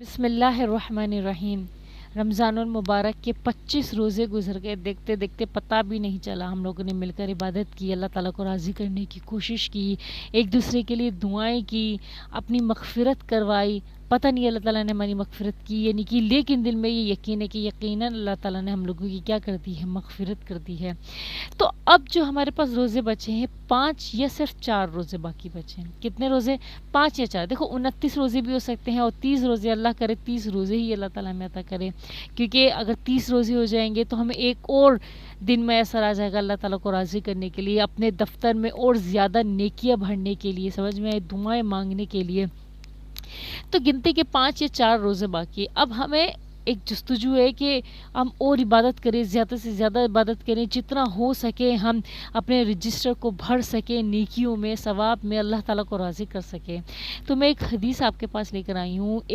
بسم اللہ الرحمن الرحیم۔ رمضان المبارک کے 25 روزے گزر گئے، دیکھتے دیکھتے پتہ بھی نہیں چلا۔ ہم لوگوں نے مل کر عبادت کی، اللہ تعالیٰ کو راضی کرنے کی کوشش کی، ایک دوسرے کے لیے دعائیں کی، اپنی مغفرت کروائی۔ پتہ نہیں اللہ تعالیٰ نے ہماری مغفرت کی یا نہیں کی، لیکن دل میں یہ یقین ہے کہ یقیناً اللہ تعالیٰ نے ہم لوگوں کی کیا کر دی ہے، مغفرت کر دی ہے۔ تو اب جو ہمارے پاس روزے بچے ہیں 5 یا صرف 4 روزے باقی بچے ہیں۔ کتنے روزے؟ 5 یا 4۔ دیکھو 29 روزے بھی ہو سکتے ہیں اور 30 روزے، اللہ کرے 30 روزے ہی اللہ تعالیٰ ہمیں عطا کرے، کیونکہ اگر 30 روزے ہو جائیں گے تو ہمیں ایک اور دن میں ایسا آ جائے گا اللہ تعالیٰ کو راضی کرنے کے لیے، اپنے دفتر میں اور زیادہ نیکیاں بھرنے کے لیے، سمجھ میں آئے، دعائیں مانگنے کے لیے۔ تو گنتی کے 5 یا 4 روزے باقی۔ اب ہمیں ایک جستجو ہے کہ ہم اور عبادت کریں، زیادہ سے زیادہ عبادت کریں، جتنا ہو سکے ہم اپنے رجسٹر کو بھر سکیں نیکیوں میں، ثواب میں، اللہ تعالیٰ کو راضی کر سکیں۔ تو میں ایک حدیث آپ کے پاس لے کر آئی ہوں۔ ایک